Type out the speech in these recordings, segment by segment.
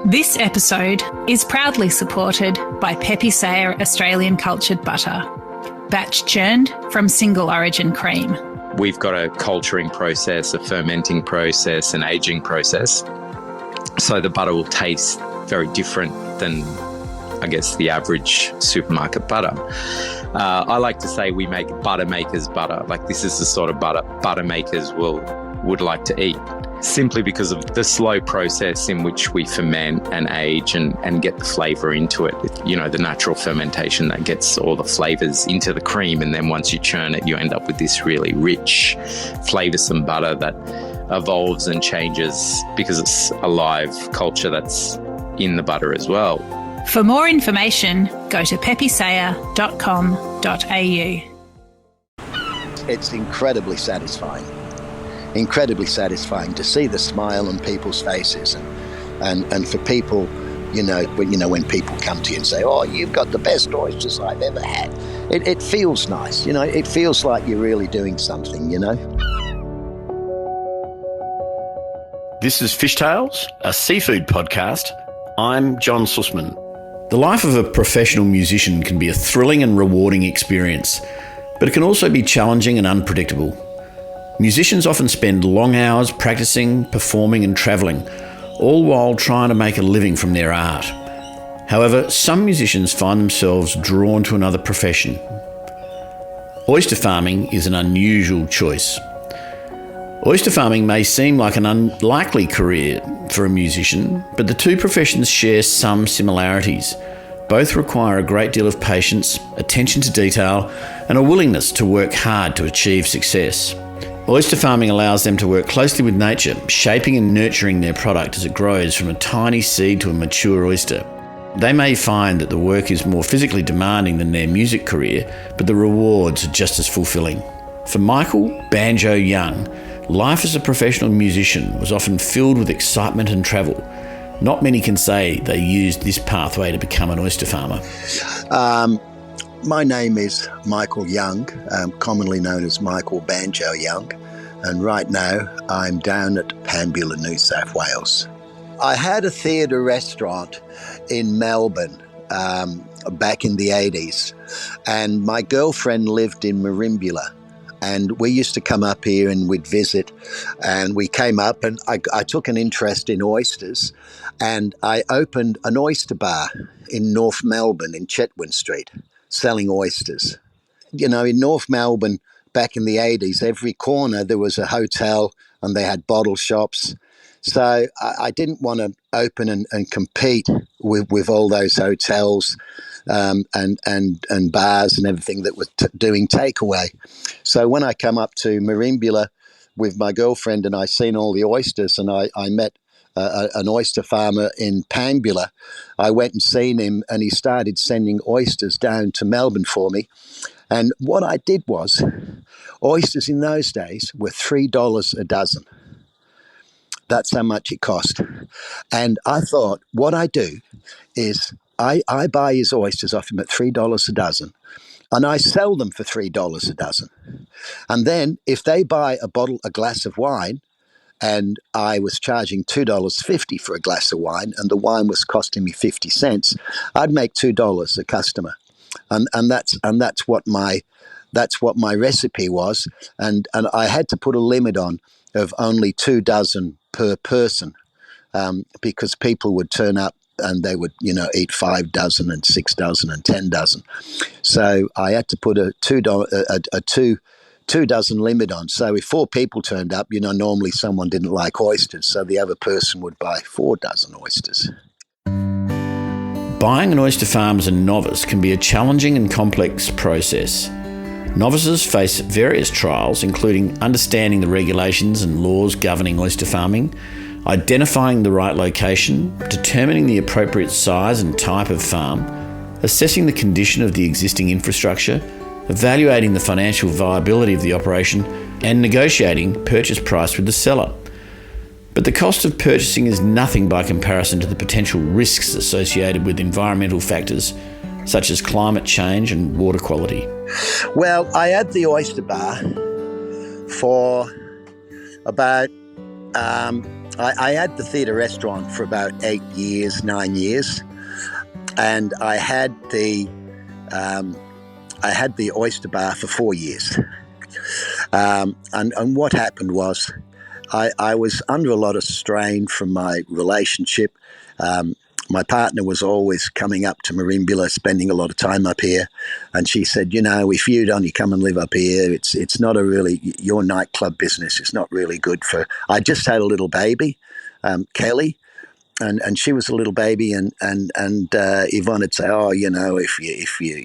This episode is proudly supported by Pepe Sayer Australian Cultured Butter, batch churned from single origin cream. We've got a culturing process, a fermenting process, an aging process. So the butter will taste very different than, I guess, the average supermarket butter. I like to say we make butter makers butter. Like, this is the sort of butter makers would like to eat, simply because of the slow process in which we ferment and age and get the flavour into it. You know, the natural fermentation that gets all the flavours into the cream, and then once you churn it, you end up with this really rich, flavoursome butter that evolves and changes because it's a live culture that's in the butter as well. For more information, go to pepesayer.com.au. It's incredibly satisfying to see the smile on people's faces, and for people, when people come to you and say, "Oh, you've got the best oysters I've ever had," it feels nice. It feels like you're really doing something. This is Fishtales, a seafood podcast. I'm John Susman. The life of a professional musician can be a thrilling and rewarding experience, but it can also be challenging and unpredictable. Musicians often spend long hours practicing, performing and travelling, all while trying to make a living from their art. However, some musicians find themselves drawn to another profession. Oyster farming is an unusual choice. Oyster farming may seem like an unlikely career for a musician, but the two professions share some similarities. Both require a great deal of patience, attention to detail, and a willingness to work hard to achieve success. Oyster farming allows them to work closely with nature, shaping and nurturing their product as it grows from a tiny seed to a mature oyster. They may find that the work is more physically demanding than their music career, but the rewards are just as fulfilling. For Michael Banjo Young, life as a professional musician was often filled with excitement and travel. Not many can say they used this pathway to become an oyster farmer. My name is Michael Young, commonly known as Michael Banjo Young, and right now I'm down at Pambula, New South Wales. I had a theatre restaurant in Melbourne back in the 80s, and my girlfriend lived in Merimbula, and we used to come up here and we'd visit, and we came up and I took an interest in oysters, and I opened an oyster bar in North Melbourne in Chetwynd Street, selling oysters. In North Melbourne back in the 80s, every corner there was a hotel and they had bottle shops. So I didn't want to open and compete with all those hotels and bars and everything that were doing takeaway. So when I come up to Merimbula with my girlfriend and I seen all the oysters, and I met an oyster farmer in Pambula, I went and seen him, and he started sending oysters down to Melbourne for me. And what I did was, oysters in those days were $3 a dozen. That's how much it cost. And I thought, what I do is I buy his oysters off him at $3 a dozen, and I sell them for $3 a dozen. And then if they buy a glass of wine, and I was charging $2.50 for a glass of wine, and the wine was costing me 50 cents, I'd make $2 a customer. And that's what my recipe was. And I had to put a limit on of only 2 dozen per person, because people would turn up and they would, eat 5 dozen and 6 dozen and 10 dozen. So I had to put a two dozen limit on. So if 4 people turned up, normally someone didn't like oysters, so the other person would buy 4 dozen oysters. Buying an oyster farm as a novice can be a challenging and complex process. Novices face various trials, including understanding the regulations and laws governing oyster farming, identifying the right location, determining the appropriate size and type of farm, assessing the condition of the existing infrastructure, evaluating the financial viability of the operation, and negotiating purchase price with the seller. But the cost of purchasing is nothing by comparison to the potential risks associated with environmental factors such as climate change and water quality. Well, I had the oyster bar for about I had the theatre restaurant for about 9 years, and I had the oyster bar for 4 years. And what happened was I was under a lot of strain from my relationship. My partner was always coming up to Merimbula, spending a lot of time up here, and she said, if you'd only come and live up here, it's not your nightclub business is not really good for. I just had a little baby, Kelly, and she was a little baby, and Yvonne would say, if you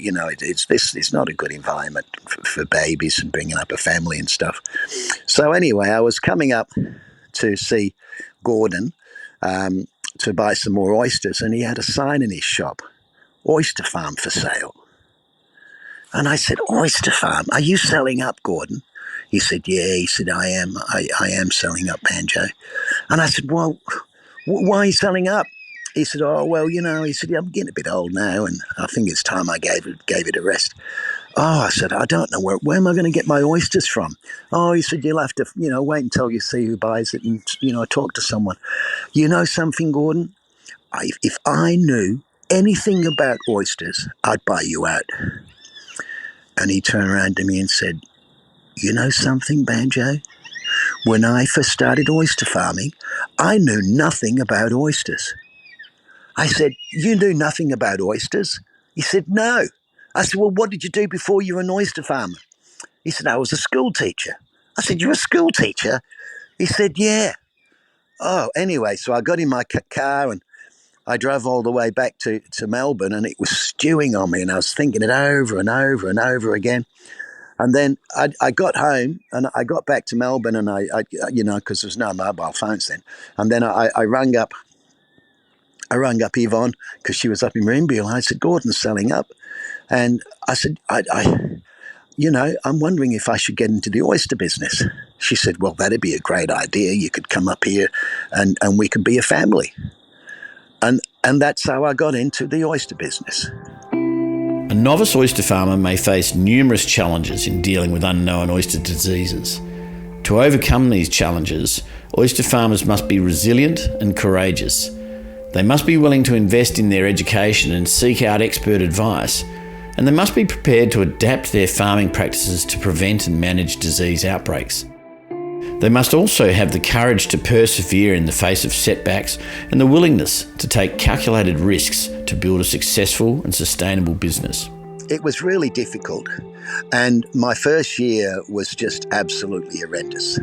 it's not a good environment for babies and bringing up a family and stuff. So anyway, I was coming up to see Gordon to buy some more oysters, and he had a sign in his shop, "Oyster Farm for sale." And I said, "Oyster Farm? Are you selling up, Gordon?" He said, "Yeah." He said, "I am. I am selling up, Banjo." And I said, "Well, why are you selling up?" He said, "Oh, well, he said, I'm getting a bit old now, and I think it's time I gave it a rest." Oh, I said, "I don't know where am I going to get my oysters from?" Oh, he said, "You'll have to, wait until you see who buys it and, talk to someone." You know something, Gordon? If I knew anything about oysters, I'd buy you out. And he turned around to me and said, "You know something, Banjo? When I first started oyster farming, I knew nothing about oysters." I said, "You knew nothing about oysters?" He said, "No." I said, "Well, what did you do before you were an oyster farmer?" He said, "I was a school teacher." I said, "You're a school teacher?" He said, "Yeah." Oh, anyway, so I got in my car and I drove all the way back to Melbourne, and it was stewing on me, and I was thinking it over and over and over again. And then I got home and I got back to Melbourne, and I because there was no mobile phones then. And then I rang up Yvonne because she was up in Merimbula. I said, "Gordon's selling up." And I said, I'm wondering if I should get into the oyster business. She said, "Well, that'd be a great idea. You could come up here and we could be a family." And that's how I got into the oyster business. A novice oyster farmer may face numerous challenges in dealing with unknown oyster diseases. To overcome these challenges, oyster farmers must be resilient and courageous. They must be willing to invest in their education and seek out expert advice, and they must be prepared to adapt their farming practices to prevent and manage disease outbreaks. They must also have the courage to persevere in the face of setbacks and the willingness to take calculated risks to build a successful and sustainable business. It was really difficult, and my first year was just absolutely horrendous.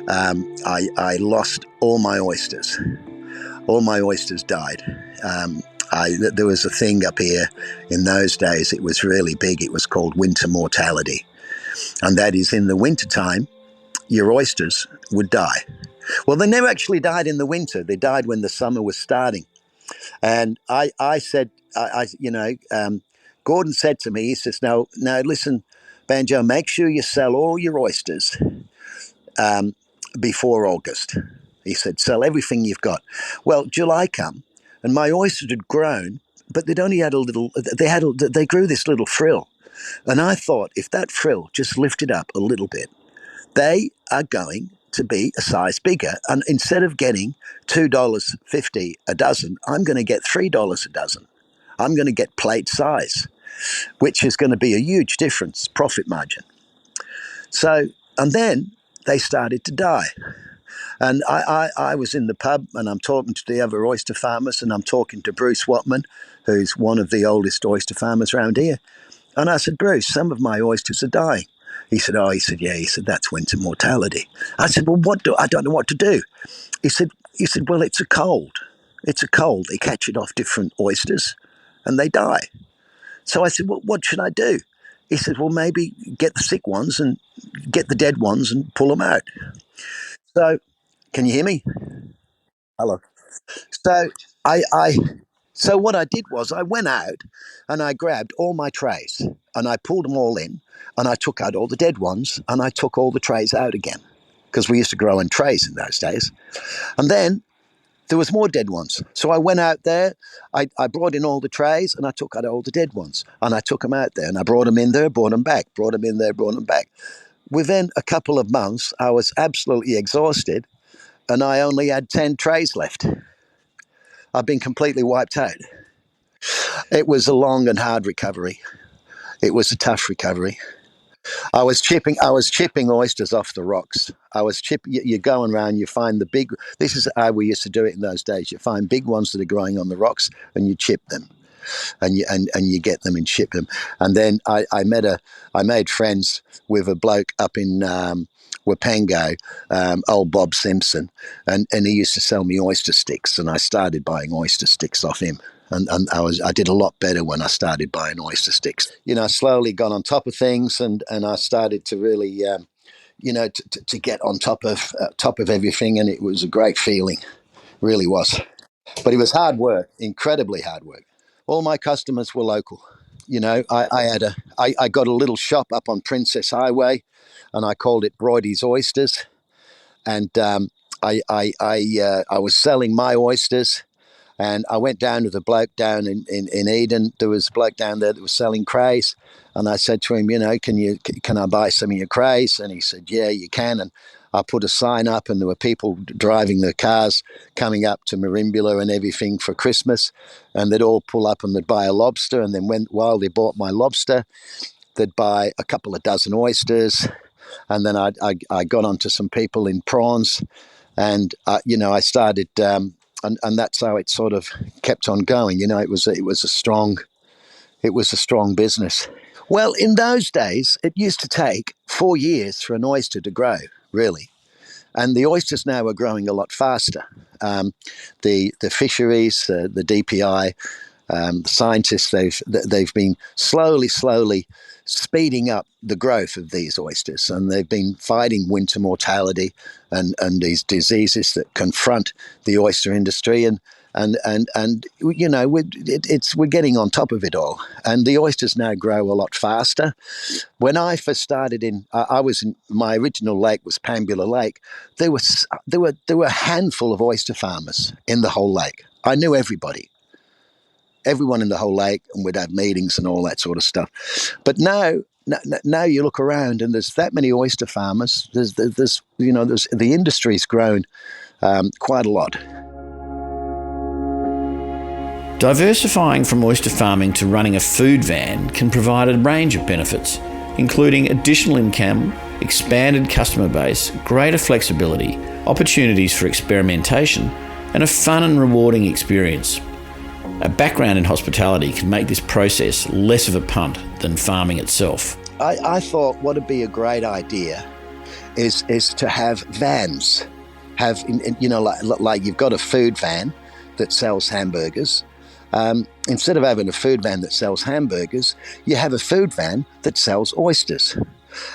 I lost all my oysters. All my oysters died. There was a thing up here in those days, it was really big, it was called winter mortality. And that is, in the wintertime, your oysters would die. Well, they never actually died in the winter. They died when the summer was starting. And I said, Gordon said to me, he says, now listen, Banjo, make sure you sell all your oysters before August. He said, sell everything you've got. Well, July come, and my oysters had grown, but they'd only had they grew this little frill. And I thought, if that frill just lifted up a little bit, they are going to be a size bigger. And instead of getting $2.50 a dozen, I'm going to get $3 a dozen. I'm going to get plate size, which is going to be a huge difference, profit margin. So, and then they started to die. And I was in the pub, and I'm talking to the other oyster farmers, and I'm talking to Bruce Watman, who's one of the oldest oyster farmers around here. And I said, "Bruce, some of my oysters are dying." He said, "Yeah." He said, "That's winter mortality." I said, "Well, I don't know what to do." He said, "Well, it's a cold. It's a cold. They catch it off different oysters and they die." So I said, "Well, what should I do?" He said, "Well, maybe get the sick ones and get the dead ones and pull them out." So, can you hear me? Hello. So so what I did was I went out and I grabbed all my trays and I pulled them all in, and I took out all the dead ones and I took all the trays out again, because we used to grow in trays in those days. And then there was more dead ones. So I went out there, I brought in all the trays and I took out all the dead ones, and I took them out there and I brought them in there, brought them back, brought them in there, brought them back. Within a couple of months, I was absolutely exhausted. and I only had 10 trays left. I've been completely wiped out. It was a long and hard recovery. It was a tough recovery. I was chipping oysters off the rocks. You're going around, you find the big, this is how we used to do it in those days. You find big ones that are growing on the rocks and you chip them. And you get them and ship them. And then I made friends with a bloke up in Wapango, old Bob Simpson, and he used to sell me oyster sticks, and I started buying oyster sticks off him. And I did a lot better when I started buying oyster sticks. I slowly got on top of things, and I started to really, to get on top of everything, and it was a great feeling, really was. But it was hard work, incredibly hard work. All my customers were local. I got a little shop up on Princess Highway, and I called it Broidy's Oysters. And I was selling my oysters, and I went down to the bloke down in Eden. There was a bloke down there that was selling crays, and I said to him, can I buy some of your crays? And he said, yeah, you can. And I put a sign up, and there were people driving their cars coming up to Merimbula and everything for Christmas, and they'd all pull up and they'd buy a lobster, and then while they bought my lobster, they'd buy a couple of dozen oysters, and then I got onto some people in prawns, and I started, and that's how it sort of kept on going. It was a strong business. Well, in those days, it used to take 4 years for an oyster to grow, really. And the oysters now are growing a lot faster. The fisheries, the DPI, the scientists, they've been slowly speeding up the growth of these oysters, and they've been fighting winter mortality and these diseases that confront the oyster industry, and we're getting on top of it all, and the oysters now grow a lot faster. When I first started I was in, my original lake was Pambula Lake. There were a handful of oyster farmers in the whole lake. I knew everyone in the whole lake, and we'd have meetings and all that sort of stuff. But now you look around, and there's that many oyster farmers. There's the industry's grown quite a lot. Diversifying from oyster farming to running a food van can provide a range of benefits, including additional income, expanded customer base, greater flexibility, opportunities for experimentation, and a fun and rewarding experience. A background in hospitality can make this process less of a punt than farming itself. I thought what would be a great idea is to have vans. Like you've got a food van that sells hamburgers. Instead of having a food van that sells hamburgers, you have a food van that sells oysters.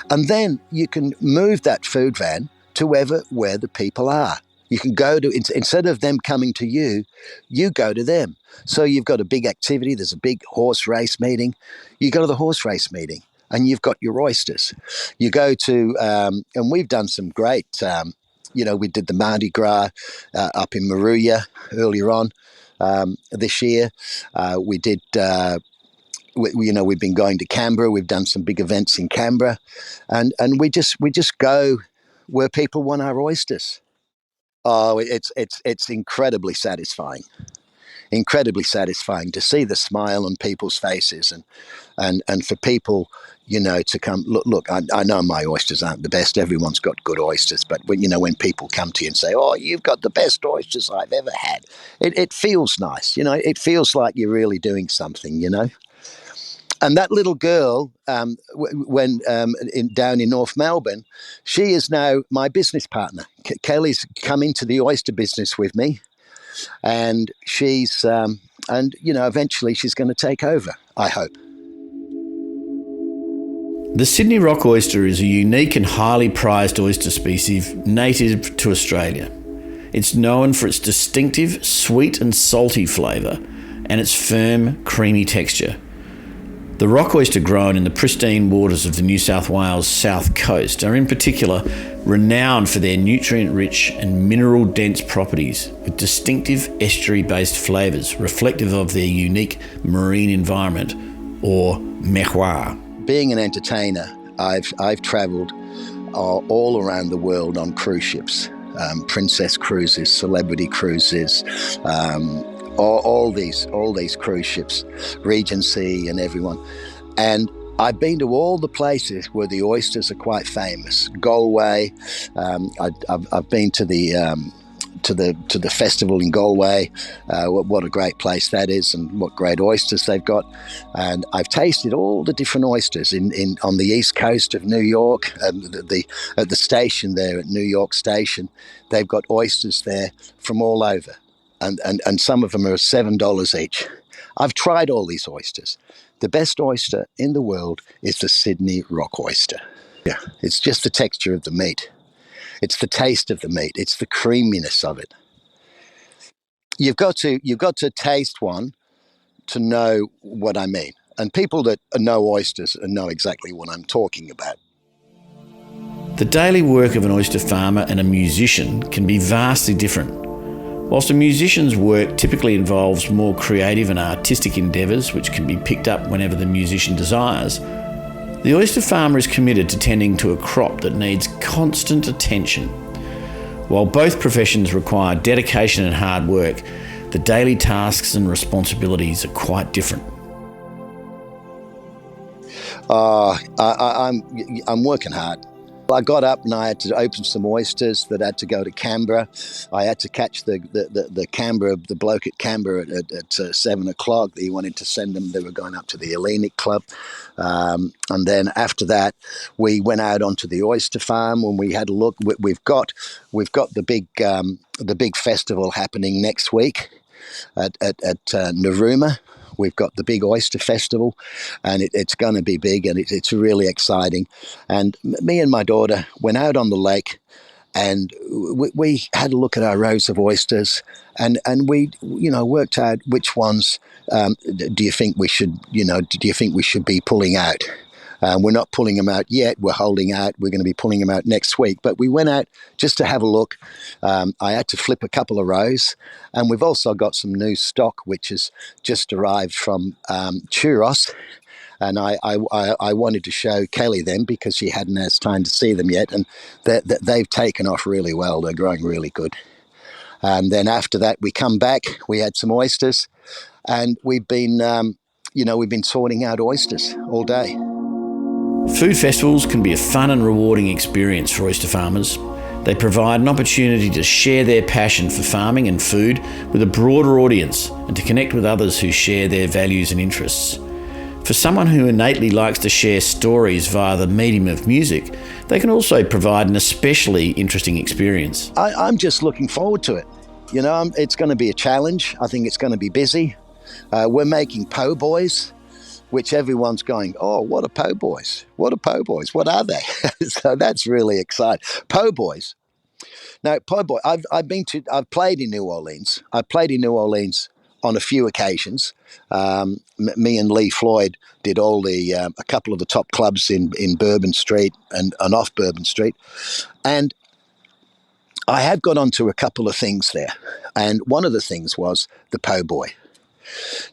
And then you can move that food van to where the people are. You can go to, instead of them coming to you, you go to them. So you've got a big activity, there's a big horse race meeting. You go to the horse race meeting and you've got your oysters. You go to, and we've done some great, we did the Mardi Gras up in Maruya earlier on this year. We did, we've been going to Canberra. We've done some big events in Canberra. And we just go where people want our oysters. Oh, it's incredibly satisfying. Incredibly satisfying to see the smile on people's faces, and for people, to come. Look. I know my oysters aren't the best. Everyone's got good oysters, but when people come to you and say, "Oh, you've got the best oysters I've ever had," it feels nice. It feels like you're really doing something. And that little girl, down in North Melbourne, she is now my business partner. Kelly's come into the oyster business with me, and she's, eventually she's going to take over, I hope. The Sydney rock oyster is a unique and highly prized oyster species native to Australia. It's known for its distinctive sweet and salty flavour and its firm, creamy texture. The rock oyster grown in the pristine waters of the New South Wales south coast are in particular renowned for their nutrient-rich and mineral-dense properties with distinctive estuary-based flavours reflective of their unique marine environment, or miroir. Being an entertainer, I've travelled all around the world on cruise ships, Princess Cruises, Celebrity Cruises, all these cruise ships, Regency and everyone. And I've been to all the places where the oysters are quite famous. Galway, I've been to the festival in Galway. What a great place that is, and what great oysters they've got. And I've tasted all the different oysters on the east coast of New York. At the station there at New York Station, they've got oysters there from all over, and some of them are $7 each. I've tried all these oysters. The best oyster in the world is the Sydney rock oyster. Yeah, it's just the texture of the meat. It's the taste of the meat. It's the creaminess of it. You've got to taste one to know what I mean. And people that know oysters know exactly what I'm talking about. The daily work of an oyster farmer and a musician can be vastly different. Whilst a musician's work typically involves more creative and artistic endeavours, which can be picked up whenever the musician desires, the oyster farmer is committed to tending to a crop that needs constant attention. While both professions require dedication and hard work, the daily tasks and responsibilities are quite different. I'm working hard. I got up and I had to open some oysters that had to go to Canberra. I had to catch the Canberra, the bloke at Canberra at 7 o'clock. He wanted to send them. They were going up to the Hellenic Club. And then after that, we went out onto the oyster farm and we had a look. We've got the big festival happening next week at Narooma. We've got the big oyster festival, and it's going to be big, and it's really exciting. And me and my daughter went out on the lake, and we had a look at our rows of oysters, and we worked out which ones do you think we should be pulling out. We're not pulling them out yet. We're holding out. We're going to be pulling them out next week. But we went out just to have a look. I had to flip a couple of rows. And we've also got some new stock, which has just arrived from Churros. And I wanted to show Kelly them because she hadn't had time to see them yet. And they've taken off really well. They're growing really good. And then after that, we come back. We had some oysters. And we've been sorting out oysters all day. Food festivals can be a fun and rewarding experience for oyster farmers. They provide an opportunity to share their passion for farming and food with a broader audience and to connect with others who share their values and interests. For someone who innately likes to share stories via the medium of music, they can also provide an especially interesting experience. I'm just looking forward to it. It's going to be a challenge. I think it's going to be busy. We're making po' boys, which everyone's going, oh, what are po' boys? What are po' boys? What are they? So that's really exciting. Po' boys. Now, po' boy, I've played in New Orleans. I've played in New Orleans on a few occasions. Me and Lee Floyd did a couple of the top clubs in Bourbon Street and off Bourbon Street. And I have got onto a couple of things there. And one of the things was the po' boy.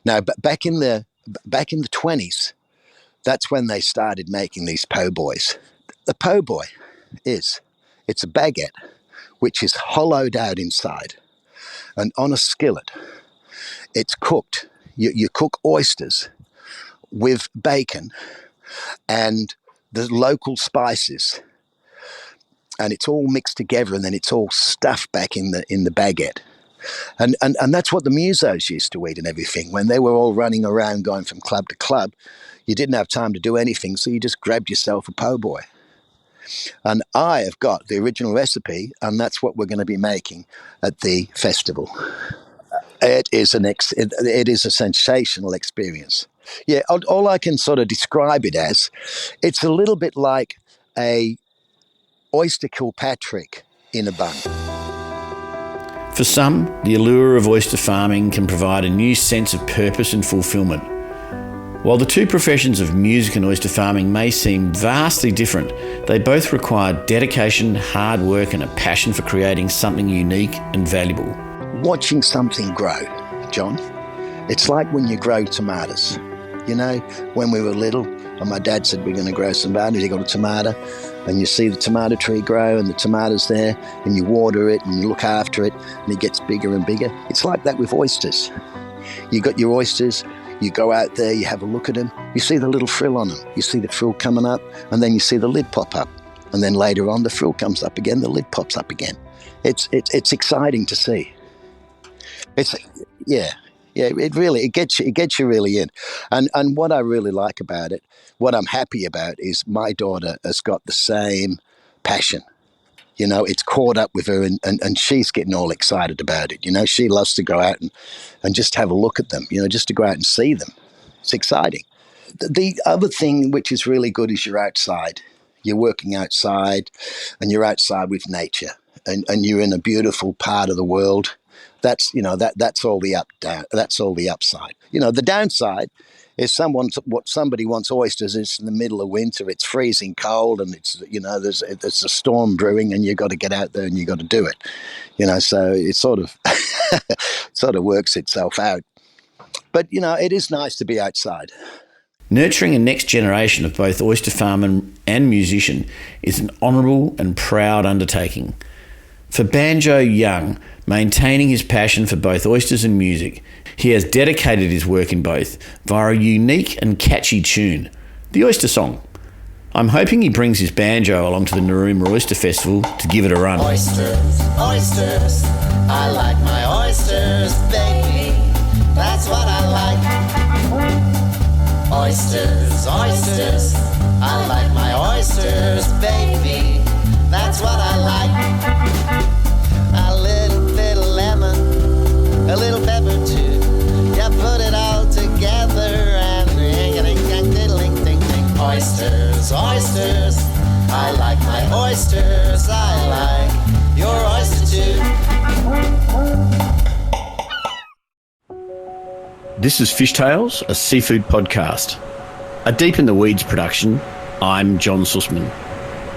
Now, back in the 20s, that's when they started making these po' boys. The po' boy it's a baguette which is hollowed out inside, and on a skillet it's cooked. You cook oysters with bacon and the local spices, and it's all mixed together, and then it's all stuffed back in the baguette. And that's what the musos used to eat and everything. When they were all running around going from club to club, you didn't have time to do anything, so you just grabbed yourself a po' boy. And I have got the original recipe, and that's what we're going to be making at the festival. It is a sensational experience. Yeah, all I can sort of describe it as, it's a little bit like a oyster Kilpatrick in a bun. For some, the allure of oyster farming can provide a new sense of purpose and fulfilment. While the two professions of music and oyster farming may seem vastly different, they both require dedication, hard work, and a passion for creating something unique and valuable. Watching something grow, John, it's like when you grow tomatoes. You know, when we were little, and my dad said, we're going to grow some tomatoes. He got a tomato, and you see the tomato tree grow, and the tomato's there, and you water it, and you look after it, and it gets bigger and bigger. It's like that with oysters. You got your oysters, you go out there, you have a look at them, you see the little frill on them. You see the frill coming up, and then you see the lid pop up. And then later on, the frill comes up again, the lid pops up again. It's exciting to see. It gets you really in. And what I really like about it, what I'm happy about, is my daughter has got the same passion. You know, it's caught up with her, and she's getting all excited about it. You know, she loves to go out and just have a look at them, you know, just to go out and see them. It's exciting. The other thing which is really good is you're outside. You're working outside, and you're outside with nature, and you're in a beautiful part of the world. That's, you know, that's all the that's all the upside. You know, the downside is somebody wants oysters. It's in the middle of winter. It's freezing cold, and it's, you know, there's a storm brewing, and you've got to get out there and you've got to do it. You know, so it sort of works itself out. But, you know, it is nice to be outside. Nurturing a next generation of both oyster farmer and musician is an honourable and proud undertaking. For Banjo Young, maintaining his passion for both oysters and music, he has dedicated his work in both via a unique and catchy tune, the Oyster Song. I'm hoping he brings his banjo along to the Narooma Oyster Festival to give it a run. Oysters, oysters, I like my oysters, baby, that's what I like. Oysters, oysters, I like my oysters, baby, that's what I like. A little bit of lemon, a little pepper too, yeah, put it all together and ding-a-ding-ding-ding-ding. Oysters, oysters, I like my oysters, I like your oyster too. This is Fishtales, a seafood podcast. A Deep in the Weeds production. I'm John Susman.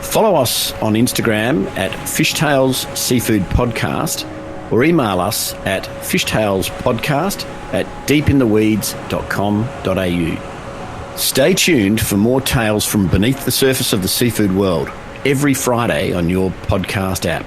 Follow us on Instagram at Fishtales Seafood Podcast, or email us at fishtalespodcast@deepintheweeds.com.au. Stay tuned for more tales from beneath the surface of the seafood world every Friday on your podcast app.